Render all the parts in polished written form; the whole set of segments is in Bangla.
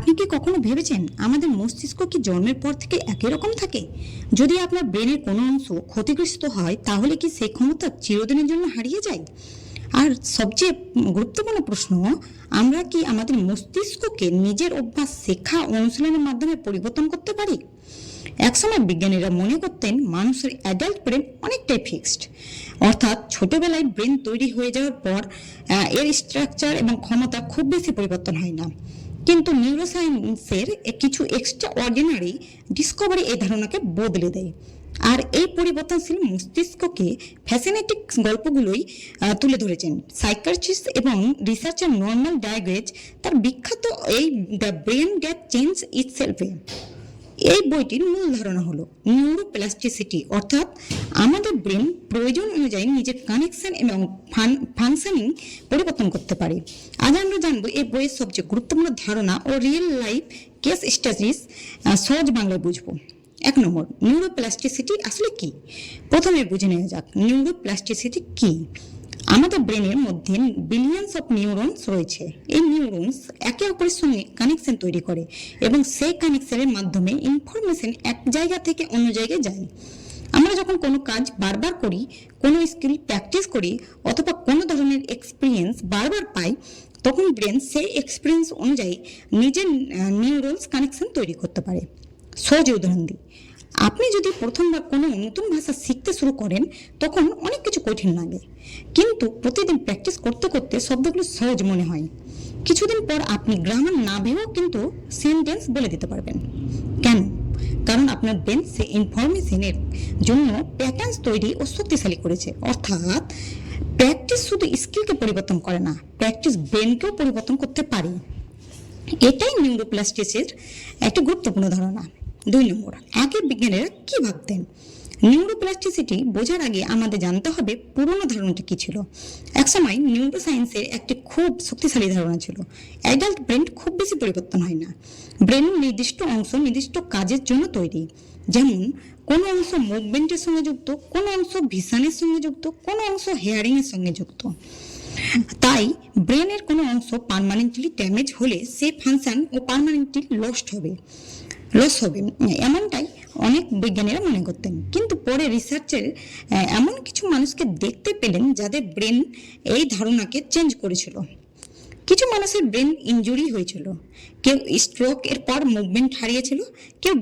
আপনি কি কখনো ভেবেছেন আমাদের মস্তিষ্ক কি জন্মের পর থেকে একই রকম থাকে? যদি আপনার ব্রেনের কোনো অংশ ক্ষতিগ্রস্ত হয় তাহলে কি সেই ক্ষমতা চিরদিনের জন্য হারিয়ে যায়? আর সবচেয়ে গুরুত্বপূর্ণ প্রশ্ন, আমরা কি আমাদের মস্তিষ্ককে নিজের অভ্যাস, শেখা, অনুশীলনের মাধ্যমে পরিবর্তন করতে পারি? একসময় বিজ্ঞানীরা মনে করতেন মানুষের অ্যাডাল্ট ব্রেন অনেকটাই ফিক্সড, অর্থাৎ ছোটবেলায় ব্রেন তৈরি হয়ে যাওয়ার পর এর স্ট্রাকচার এবং ক্ষমতা খুব বেশি পরিবর্তন হয় না। কিন্তু নিউরোসায়েন্সের কিছু এক্সট্রা অর্ডিনারি ডিসকভারি এই ধারণাকে বদলে দেয়। আর এই পরিবর্তনশীল মস্তিষ্ককে ফ্যাসিনেটিং গল্পগুলোই তুলে ধরেছেন সাইকিয়াট্রিস্ট এবং রিসার্চার নর্মান ডায়াগেজ তার বিখ্যাত এই দ্য ব্রেন দ্যাট চেঞ্জ ইটসেলফে। এই বইটির মূল ধারণা হলো নিউরোপ্লাস্টিসিটি, অর্থাৎ আমাদের ব্রেন প্রয়োজন অনুযায়ী নিজের কানেকশন এবং ফাংশনিং পরিবর্তন করতে পারে। আজ আমরা জানবো এই বইয়ের সবচেয়ে গুরুত্বপূর্ণ ধারণা ও রিয়েল লাইফ কেস স্টাডিজ সহজ বাংলায় বুঝবো। 1 নম্বর, নিউরোপ্লাস্টিসিটি আসলে কি? প্রথমে বুঝে নেওয়া যাক নিউরোপ্লাস্টিসিটি কি। আমাদের ব্রেনের মধ্যে বিলিয়নস অফ নিউরনস রয়েছে। এই নিউরনস একে অপরের সঙ্গে কানেকশন তৈরি করে এবং সেই কানেকশনের মাধ্যমে ইনফরমেশন এক জায়গা থেকে অন্য জায়গায় যায়। আমরা যখন কোনো কাজ বারবার করি, কোনো স্কিল প্র্যাকটিস করি অথবা কোনো ধরনের এক্সপিরিয়েন্স বারবার পাই, তখন ব্রেন সেই এক্সপিরিয়েন্স অনুযায়ী নিজের নিউরনস কানেকশন তৈরি করতে পারে। সহজ উদাহরণ দিই, আপনি যদি প্রথমবার কোনো নতুন ভাষা শিখতে শুরু করেন তখন অনেক কিছু কঠিন লাগে, কিন্তু প্রতিদিন প্র্যাকটিস করতে করতে শব্দগুলো সহজ মনে হয়। কিছুদিন পর আপনি গ্রামার না ভেবেও কিন্তু সেন্টেন্স বলে দিতে পারবেন। কেন? কারণ আপনার ব্রেন সে ইনফরমেশনের জন্য প্যাটার্নস তৈরি ও শক্তিশালী করেছে। অর্থাৎ প্র্যাকটিস শুধু স্কিলকে পরিবর্তন করে না, প্র্যাকটিস ব্রেনকেও পরিবর্তন করতে পারে। এটাই নিউরোপ্লাস্টিসিটির একটা গুরুত্বপূর্ণ ধারণা। 2 নম্বর, আগে বিজ্ঞানীরা কি ভাবতেন? নিউরোপ্লাস্টিসিটি বোঝার আগে আমাদের জানতে হবে পুরনো ধারণাটা কি ছিল। একসময় নিউরোসায়েন্সের একটি খুব শক্তিশালী ধারণা ছিল, অ্যাডাল্ট ব্রেন খুব বেশি পরিবর্তন হয় না। ব্রেনের নির্দিষ্ট অংশ নির্দিষ্ট কাজের জন্য তৈরি। যেমন কোনো অংশ মুভমেন্টের সঙ্গে যুক্ত, কোনো অংশ ভিশনের সঙ্গে যুক্ত, কোনো অংশ হেয়ারিংয়ের সঙ্গে যুক্ত। তাই ব্রেনের কোনো অংশ পার্মানেন্টলি ড্যামেজ হলে সে ফাংশন ও পার্মানেন্টলি লস হবে। এমনটাই অনেক বিজ্ঞানীরা মনে করতেন। কিন্তু পরে রিসার্চের এমন কিছু মানুষকে দেখতে পেলেন যাদের ব্রেন এই ধারণাকে চেঞ্জ করেছিল। কিছু মানুষের ব্রেন ইনজুরি হয়েছিল, কেউ স্ট্রোক এর পর মুভমেন্ট হারিয়েছিল, কেউ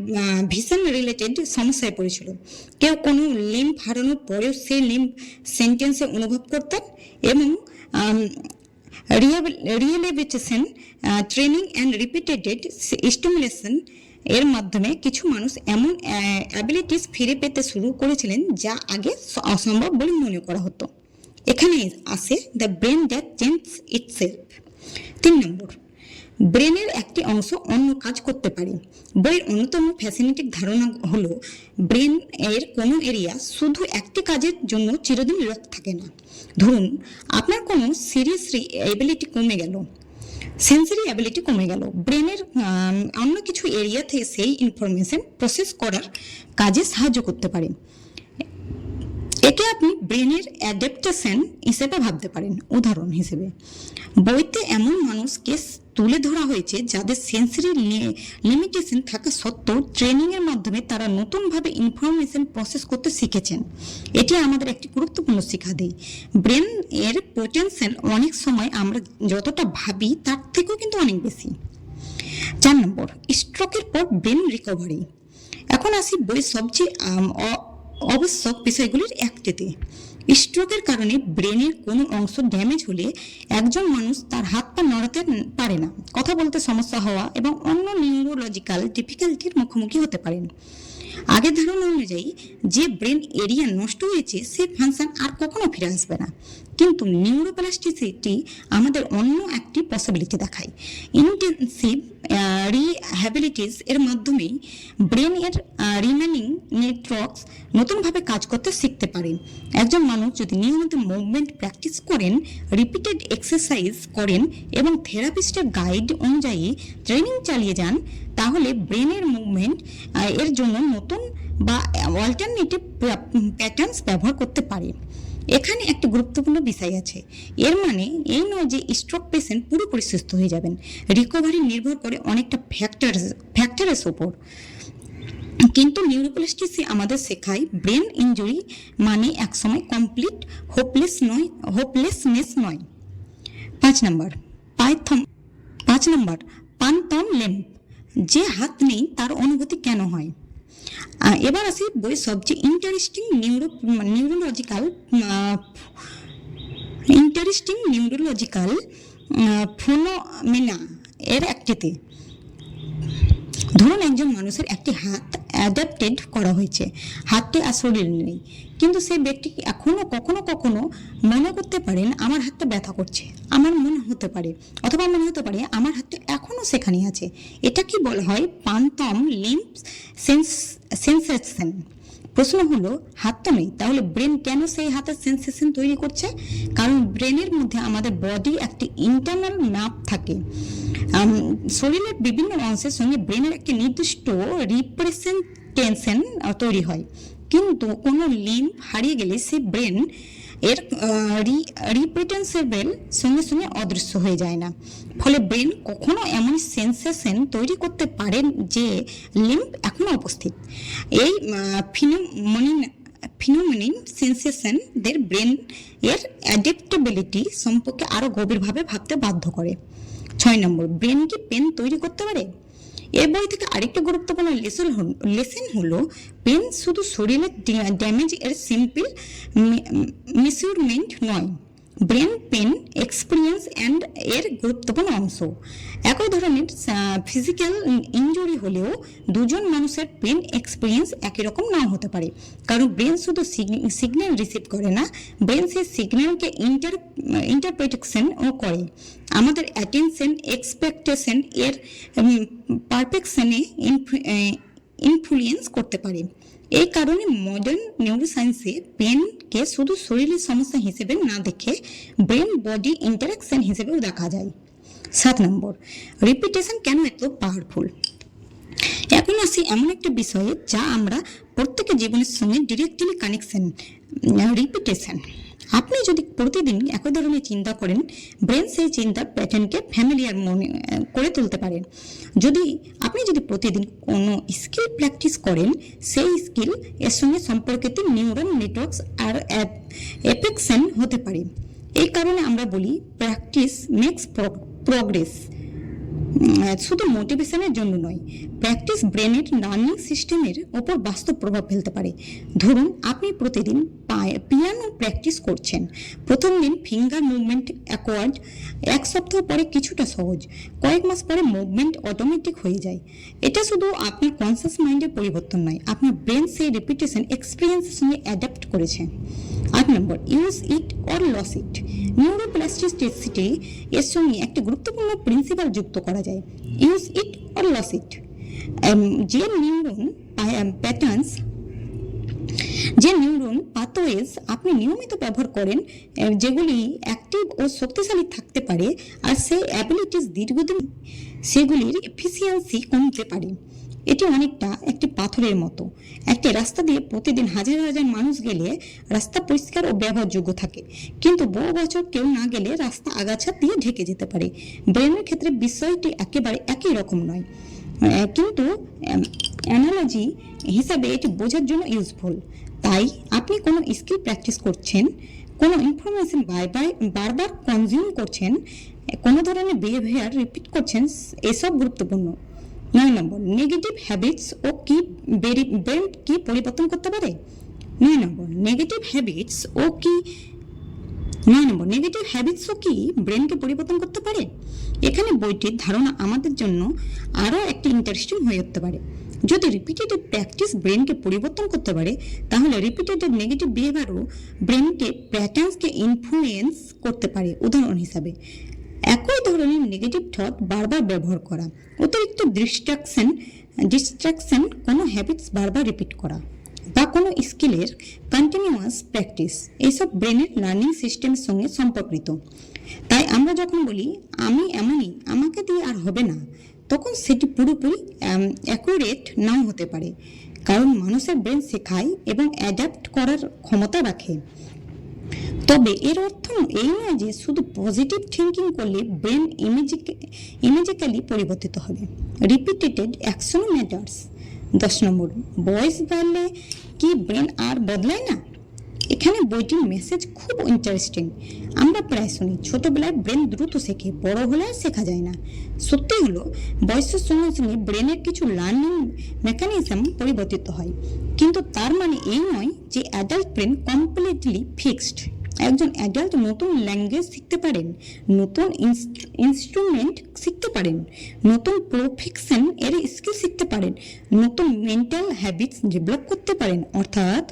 ভিশন রিলেটেড সমস্যায় পড়েছিল, কেউ কোনো লিম্ব হারানোর পরেও সেই লিম্ব সেন্টেন্সে অনুভব করতেন। এবং rehabilitation training and repeated stimulation এর মাধ্যমে কিছু মানুষ এমন অ্যাবিলিটিস ফিরে পেতে শুরু করেছিলেন যা আগে অসম্ভব বলে মনে করা হতো। এখানে আসে the brain that change itself. 3 নম্বর, ব্রেনের একটি অংশ অন্য কাজ করতে পারে। বইয়ের অন্যতম ফ্যাসিনেটিং ধারণা হলো ব্রেন এর কোনো এরিয়া শুধু একটি কাজের জন্য চিরদিন লক থাকে না। ধরুন আপনার কোনো সিরিয়াসলি এবিলিটি কমে গেল, সেন্সরি অ্যাবিলিটি কমে গেল, ব্রেনের অন্য কিছু এরিয়া থেকে সেই ইনফরমেশন প্রসেস করার কাজে সাহায্য করতে পারে। একে আপনি ব্রেনের অ্যাডাপ্টেশন হিসেবে ভাবতে পারেন। উদাহরণ হিসেবে বইতে এমন মানুষকে তুলে ধরা হয়েছে যাদের সেন্সরি লিমিটেশন থাকা সত্ত্বেও ট্রেনিংয়ের মাধ্যমে তারা নতুনভাবে ইনফরমেশন প্রসেস করতে শিখেছেন। এটি আমাদের একটি গুরুত্বপূর্ণ শিক্ষা দেয়। ব্রেন এর পোটেনশিয়াল অনেক সময় আমরা যতটা ভাবি তার থেকেও কিন্তু অনেক বেশি। 4 নম্বর, স্ট্রোকের পর ব্রেন রিকভারি। এখন আসি বইয়ের সবচেয়ে আবশ্যক বিষয়গুলির একটিতে। স্ট্রোকের কারণে ব্রেনের কোনো অংশ ড্যামেজ হলে একজন মানুষ তার হাত পা নড়াতে পারে না, কথা বলতে সমস্যা হওয়া এবং অন্য নিউরোলজিক্যাল ডিফিকাল্টির মুখোমুখি হতে পারেন। আগের ধারণা অনুযায়ী যে ব্রেন এরিয়া নষ্ট হয়েছে সে ফাংশন আর কখনো ফিরে আসবে না। কিন্তু নিউরোপ্লাস্টিসিটি আমাদের অন্য একটি পসিবিলিটি দেখায়। ইন্টেনসিভ রিহ্যাবিলিটিস এর মাধ্যমেই ব্রেন এর রিমেনিং নেটওয়ার্কস নতুনভাবে কাজ করতে শিখতে পারে। একজন মানুষ যদি নিয়মিত মুভমেন্ট প্র্যাকটিস করেন, রিপিটেড এক্সারসাইজ করেন এবং থেরাপিস্টের গাইড অনুযায়ী ট্রেনিং চালিয়ে যান, তাহলে ব্রেনের মুভমেন্ট এর জন্য নতুন বা অল্টারনেটিভ প্যাটার্নস ব্যবহার করতে পারে। এখানে একটি গুরুত্বপূর্ণ বিষয় আছে। এর মানে এই নয় যে স্ট্রোক পেশেন্ট পুরোপুরি সুস্থ হয়ে যাবেন। রিকভারি নির্ভর করে অনেকটা ফ্যাক্টরের উপর। কিন্তু নিউরোপ্লাস্টিসি আমাদের শেখায় ব্রেন ইনজুরি মানে একসময় কমপ্লিট হোপলেসনেস নয়। 5 নম্বর পানথম লেম্প, যে হাত নেই তার অনুভূতি কেন হয়। এবার আসি বই সবচেয়ে নিউরোলজিক্যাল ফোনোমেনা এর একটিতে। ধরুন একজন মানুষের একটি হাত অ্যাডাপ্টেড করা হয়েছে, হাতটি আর শরীর নেই, কিন্তু সেই ব্যক্তি এখনো কখনো কখনো মনে করতে পারেন আমার হাতটা ব্যথা করছে, আমার মনে হতে পারে আমার হাতটা এখনো সেখানে আছে। এটা কি বলা হয় পানথম লিম্ব সেন্সেশন। প্রশ্ন হলো হাত তো নেই, তাহলে ব্রেন কেন সেই হাতের সেন্সেশন তৈরি করছে? কারণ ব্রেনের মধ্যে আমাদের বডি একটি ইন্টারনাল ম্যাপ থাকে। শরীরের বিভিন্ন অংশের সঙ্গে ব্রেনের একটি নির্দিষ্ট রিপ্রেজেন্টেশন তৈরি হয়, কিন্তু কোনো লিম্ব হারিয়ে গেলে সেই ব্রেন এর রিপ্রেজেন্টেশনের সঙ্গে সঙ্গে অদৃশ্য হয়ে যায় না। ফলে ব্রেন কখনো এমন সেন্সেশন তৈরি করতে পারেন যে লিম্ব এখনো উপস্থিত। এই ফিনোমেনিন সেন্সেশনদের ব্রেন এর অ্যাডাপ্টেবিলিটি সম্পর্কে আরও গভীরভাবে ভাবতে বাধ্য করে। 6 নম্বর, ব্রেন কি পেন তৈরি করতে পারে? এর বই থেকে আরেকটা গুরুত্বপূর্ণ লেসন হলো পেন শুধু শরীরের ড্যামেজ এর সিম্পল মেজারমেন্ট নয়, ব্রেন পেন এক্সপিরিয়েন্স অ্যান্ড এর গুরুত্বপূর্ণ অংশ। একই ধরনের ফিজিক্যাল ইনজুরি হলেও দুজন মানুষের পেন এক্সপিরিয়েন্স একই রকম নাও হতে পারে, কারণ ব্রেন শুধু সিগন্যাল রিসিভ করে না, ব্রেন সেই সিগন্যালকে ইন্টারপ্রিটেশনও করে। আমাদের অ্যাটেনশন এক্সপেকটেশন এর পারফেকশনে ইনফ্লুয়েন্স করতে পারে। এই কারণে মডার্ন নিউরোসায়েন্সে পেনকে শুধু শরীরের সমস্যা হিসেবে না দেখে ব্রেন বডি ইন্টারাকশন হিসেবেও দেখা যায়। 7 নম্বর, রিপিটেশন কেন এত পাওয়ারফুল? এখন আসি এমন একটা বিষয়ে যা আমরা প্রত্যেকের জীবনের সঙ্গে ডিরেক্টলি কানেকশন, রিপিটেশন। আপনি যদি প্রতিদিন একই ধরনের চিন্তা করেন, ব্রেন সেই চিন্তার প্যাটার্নকে ফ্যামিলিয়ার মনে করে তুলতে পারেন। আপনি যদি প্রতিদিন কোনো স্কিল প্র্যাকটিস করেন, সেই স্কিল এর সঙ্গে সম্পর্কিত নিউরাল নেটওয়ার্কস আর অ্যাফেকশন হতে পারে। এই কারণে আমরা বলি প্র্যাকটিস মেক্স প্রগ্রেস। শুধু মোটিভেশনের জন্য নয়, প্র্যাকটিস ব্রেনের লার্নিং সিস্টেমের ওপর বাস্তব প্রভাব ফেলতে পারে। ধরুন আপনি প্রতিদিন পিয়ানো প্র্যাকটিস করছেন, প্রথম দিন ফিঙ্গার মুভমেন্ট অ্যাকওয়ার্ড, এক সপ্তাহ পরে কিছুটা সহজ, কয়েক মাস পরে মুভমেন্ট অটোমেটিক হয়ে যায়। এটা শুধু আপনার কনসিয়াস মাইন্ডের পরিবর্তন নয়, আপনার ব্রেন সেই রিপিটেশন এক্সপিরিয়েন্সের সঙ্গে অ্যাডাপ্ট করেছে। 8 নম্বর, use it or lose it. Neuroplasticity এর সঙ্গে একটি গুরুত্বপূর্ণ প্রিন্সিপাল যুক্ত করা যায়, use it or lose it. যে নিউরন পাথওয়েজ আপনি নিয়মিত ব্যবহার করেন, যেগুলি অ্যাক্টিভ ও শক্তিশালী থাকতে পারে, আর সেই অ্যাবিলিটিস দীর্ঘদিন সেগুলির এফিসিয়েন্সি কমতে পারে। এটি অনেকটা একটি পাথরের মতো। একটি রাস্তা দিয়ে প্রতিদিন হাজার হাজার মানুষ গেলে রাস্তা পরিষ্কার ও ব্যবহারযোগ্য থাকে, কিন্তু বহু বছর কেউ না গেলে রাস্তা আগাছা দিয়ে ঢেকে যেতে পারে। ব্রেনের ক্ষেত্রে বিষয়টি একেবারে একই রকম নয়, কিন্তু অ্যানালজি হিসাবে এটি বোঝার জন্য ইউজফুল। তাই আপনি কোনো স্কিল প্র্যাকটিস করছেন, কোনো ইনফরমেশন বারবার কনজিউম করছেন, কোনো ধরনের বিহেভিয়ার রিপিট করছেন, এসব গুরুত্বপূর্ণ। 9 নম্বর, নেগেটিভ হ্যাবিটস ও কি ব্রেন কি পরিবর্তন করতে পারে? 9 নম্বর, নেগেটিভ হ্যাবিটসও কি ব্রেনকে পরিবর্তন করতে পারে? এখানে বইটির ধারণা আমাদের জন্য আরও একটি ইন্টারেস্টিং হয়ে উঠতে পারে। যদি রিপিটেড প্র্যাকটিস ব্রেনকে পরিবর্তন করতে পারে, তাহলে রিপিটেড নেগেটিভ বিহেভিয়ারও ব্রেনকে প্যাটার্নসকে ইনফ্লুয়েন্স করতে পারে। উদাহরণ হিসাবে, একই ধরনের নেগেটিভ থট বারবার ব্যবহার করা, অতিরিক্ত ডিস্ট্রাকশন, কোনো হ্যাবিটস বারবার রিপিট করা, বা কোনো স্কিলের কন্টিনিউয়াস প্র্যাকটিস, এইসব ব্রেনের লার্নিং সিস্টেমের সঙ্গে সম্পর্কিত। তাই আমরা যখন বলি আমি এমনই, আমাকে দিয়ে আর হবে না, তখন সেটি পুরোপুরি অ্যাকুরেট নাও হতে পারে, কারণ মানুষের ব্রেন শেখায় এবং অ্যাডাপ্ট করার ক্ষমতা রাখে। তবে এর অর্থ এই নয় যে শুধু পজিটিভ থিঙ্কিং করলে ব্রেন ইমেজিক্যালি পরিবর্তিত হবে। Repeated action matters. 10 নম্বর, বয়স বাড়লে কি ব্রেন আর বদলায় না? এখানে বইটির মেসেজ খুব ইন্টারেস্টিং। আমরা প্রায় শুনি ছোটবেলায় ব্রেন দ্রুত শেখে, বড় হলে আর শেখা যায় না। সত্যি হলো বয়সের সঙ্গে সঙ্গে ব্রেনের কিছু লার্নিং মেকানিজম পরিবর্তিত হয়, কিন্তু তার মানে এই নয় যে অ্যাডাল্ট ব্রেন কমপ্লিটলি ফিক্সড। একজন অ্যাডাল্ট নতুন ল্যাঙ্গুয়েজ শিখতে পারেন, নতুন ইনস্ট্রুমেন্ট শিখতে পারেন, নতুন প্রফেশন এর স্কিল শিখতে পারেন, নতুন মেন্টাল হ্যাবিটস ডেভেলপ করতে পারেন। অর্থাৎ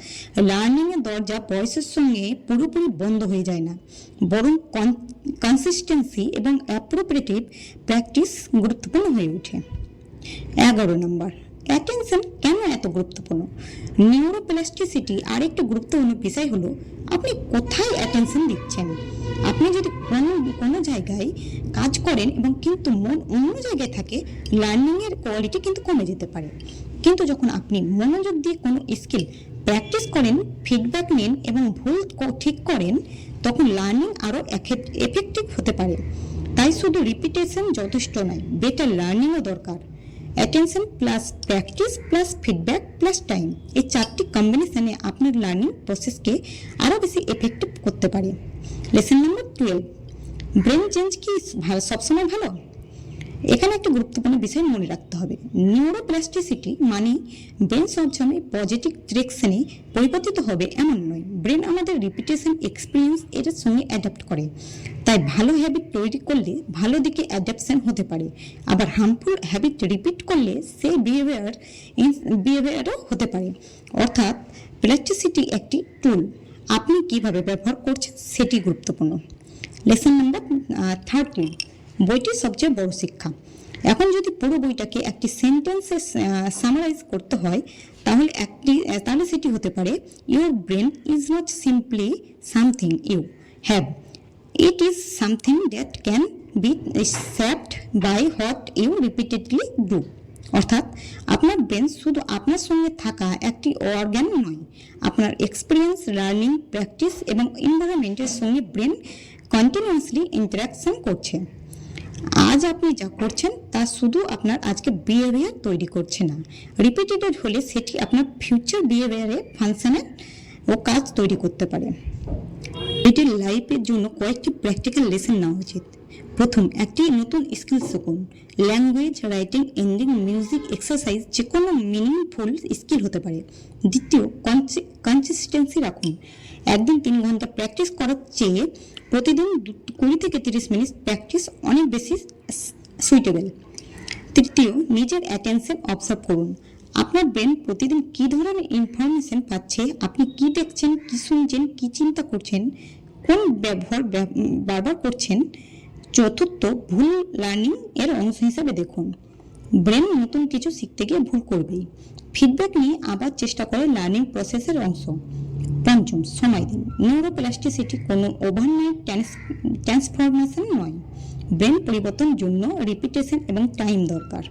লার্নিংয়ের দরজা বয়সের সঙ্গে পুরোপুরি বন্ধ হয়ে যায় না, বরং কনসিস্টেন্সি এবং অ্যাপ্রোপ্রিয়েটিভ প্র্যাকটিস গুরুত্বপূর্ণ হয়ে ওঠে। 11 নম্বর, অ্যাটেনশন কেন এত গুরুত্বপূর্ণ? নিউরোপ্লাস্টিসিটি আরেকটি গুরুত্বপূর্ণ বিষয় হলো আপনি কোথায় অ্যাটেনশন দিচ্ছেন। আপনি যদি কোনো জায়গায় কাজ করেন এবং কিন্তু মন অন্য জায়গায় থাকে, লার্নিংয়ের কোয়ালিটি কিন্তু কমে যেতে পারে। কিন্তু যখন আপনি মনোযোগ দিয়ে কোনো স্কিল প্র্যাকটিস করেন, ফিডব্যাক নেন এবং ভুল ঠিক করেন, তখন লার্নিং আরও এফেক্টিভ হতে পারে। তাই শুধু রিপিটেশন যথেষ্ট নয়, বেটার লার্নিংও দরকার। Attention plus practice plus feedback plus time, এই 4টি কম্বিনেশনে আপনার লার্নিং প্রসেসকে আরও বেশি এফেক্টিভ করতে পারে। লেসন নাম্বার 12, ব্রেন চেঞ্জ কি সবসময় ভালো? এখানে একটা গুরুত্বপূর্ণ বিষয় মনে রাখতে হবে। নিউরোপ্লাস্টিসিটি মানে ব্রেন সবসময় পজিটিভ ডিরেকশনে পরিবর্তিত হবে এমন নয়। ব্রেন আমাদের রিপিটেশন এক্সপিরিয়েন্স এর সঙ্গে অ্যাডাপ্ট করে। তাই ভালো হ্যাবিট তৈরি করলে ভালো দিকে অ্যাডাপশন হতে পারে, আবার হার্মফুল হ্যাবিট রিপিট করলে সেই বিহেভিয়ারও হতে পারে। অর্থাৎ প্লাস্টিসিটি একটি টুল, আপনি কিভাবে ব্যবহার করছেন সেটি গুরুত্বপূর্ণ। লেসন নাম্বার 13, বইটির সবচেয়ে বড় শিক্ষা। এখন যদি পুরো বইটাকে একটি সেন্টেন্সে সামারাইজ করতে হয়, তাহলে সেটি হতে পারে, your brain is not simply something you have, it is something that can be shaped by what you repeatedly do. অর্থাৎ আপনার ব্রেন শুধু আপনার সঙ্গে থাকা একটি অর্গান নয়, আপনার এক্সপিরিয়েন্স, লার্নিং, প্র্যাকটিস এবং এনভায়রনমেন্টের সঙ্গে ব্রেন কন্টিনিউয়াসলি ইন্টারাকশন করছে। আজ আপনি যা করছেন তা শুধু আপনার আজকে বিহেভিয়ার তৈরি করছে না, রিপিটেড হলে সেটি আপনার ফিউচার বিহেভিয়ারে ফাংশনাল ও কাজ তৈরি করতে পারে। এটির লাইফের জন্য কয়েকটি প্র্যাকটিক্যাল লেসন নেওয়া উচিত। প্রথম, একটি নতুন স্কিল শিখুন। Language, writing, ending, music, exercise, যে কোনো মিনিংফুল স্কিল হতে পারে। দ্বিতীয়, কনসিস্টেন্সি রাখুন। একদিন 3 ঘন্টা প্র্যাকটিস করার চেয়ে প্রতিদিন 20 থেকে 30 মিনিট প্র্যাকটিস অনেক বেশি সুইটেবল। তৃতীয়, নিজের অ্যাটেনশন অবজার্ভ করুন। আপনার ব্রেন প্রতিদিন কী ধরনের ইনফরমেশন পাচ্ছে, আপনি কি দেখছেন, কি শুনছেন, কি চিন্তা করছেন, কোন ব্যবহার বারবার করছেন। চতুর্থ, ভুল লার্নিং এর অংশ হিসাবে দেখুন। ব্রেন নতুন কিছু শিখতে গিয়ে ভুল করবেই। ফিডব্যাক নিয়ে আবার চেষ্টা করে লার্নিং প্রসেসের অংশ। পঞ্চম, সময় দিন। নিউরোপ্লাস্টিসিটি কোনো ওভারনাইট ট্রান্সফরমেশন নয়, ব্রেন পরিবর্তনের জন্য রিপিটেশন এবং টাইম দরকার।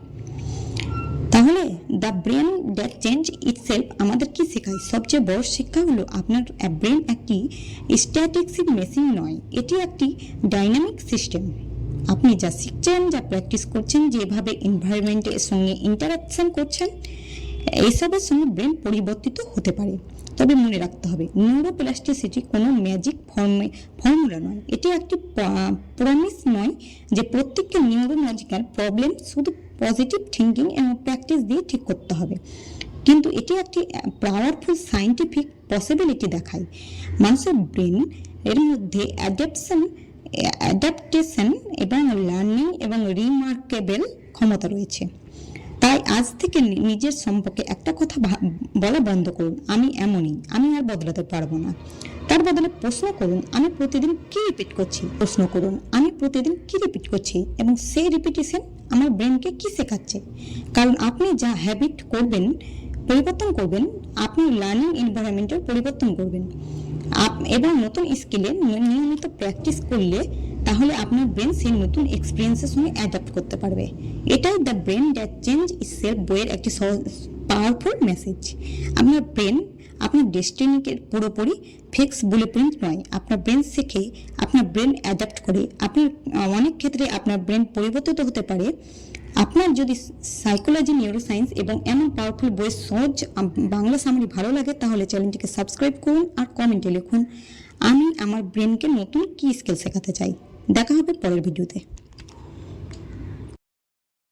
তাহলে the brain that change itself আমাদের কি শেখায়? সবচেয়ে বড় শিক্ষা হলো আপনার ব্রেন একটি স্ট্যাটিক মেশিন নয়, এটি একটি ডাইনামিক সিস্টেম। আপনি যা শিখছেন, যা প্র্যাকটিস করছেন, যেভাবে এনভায়রনমেন্টের সঙ্গে ইন্টারাকশন করছেন, এইসবের সঙ্গে ব্রেন পরিবর্তিত হতে পারে। তবে মনে রাখতে হবে, নিউরোপ্লাস্টিসিটি কোনো ম্যাজিক ফর্মুলা নয়, এটি একটি প্রমিস নয় যে প্রত্যেকটা নিউরোলজিক্যাল প্রবলেম শুধু পজিটিভ থিঙ্কিং এবং প্র্যাকটিস দিয়ে ঠিক করতে হবে। কিন্তু এটি একটি পাওয়ারফুল সায়েন্টিফিক পসিবিলিটি দেখায়। মানুষের ব্রেন এর মধ্যে অ্যাডাপ্টেশন এবং লার্নিং এবং রিমার্কেবল ক্ষমতা রয়েছে। তাই আজ থেকে নিজের সম্পর্কে একটা কথা বলা বন্ধ করুন, আমি এমনই, আমি আর বদলাতে পারবো না। তার বদলে প্রশ্ন করুন, আমি প্রতিদিন কি রিপিট করছি। প্রশ্ন করুন, আমি প্রতিদিন কি রিপিট করছি এবং সেই রিপিটেশন আমার ব্রেনকে কি শেখাচ্ছে। কারণ আপনি যা হ্যাবিট করবেন, পরিবর্তন করবেন, আপনি লার্নিং এনভায়রনমেন্টের পরিবর্তন করবেন এবং নতুন স্কিলে নিয়মিত প্র্যাকটিস করলে তাহলে আপনার ব্রেন সেই নতুন এক্সপিরিয়েন্সের সঙ্গে অ্যাডাপ্ট করতে পারবে। এটাই the brain that change itself বইয়ের একটি পাওয়ারফুল মেসেজ। আপনার ব্রেন আপনার ডেস্টিনিকে পুরোপুরি ফিক্স ব্লুপ্রিন্ট নয়। আপনার ব্রেন শেখে, আপনার ব্রেন অ্যাডাপ্ট করে। আপনার অনেক ক্ষেত্রে আপনার ব্রেন পরিবর্তিত হতে পারে। আপনার যদি সাইকোলজি, নিউরোসায়েন্স এবং এমন পাওয়ারফুল বইয়ের সহজ বাংলা সামরি ভালো লাগে তাহলে চ্যানেলটিকে সাবস্ক্রাইব করুন আর কমেন্টে লিখুন আমি আমার ব্রেনকে নতুন কী স্কিল শেখাতে চাই। দেখা হবে পরের ভিডিওতে।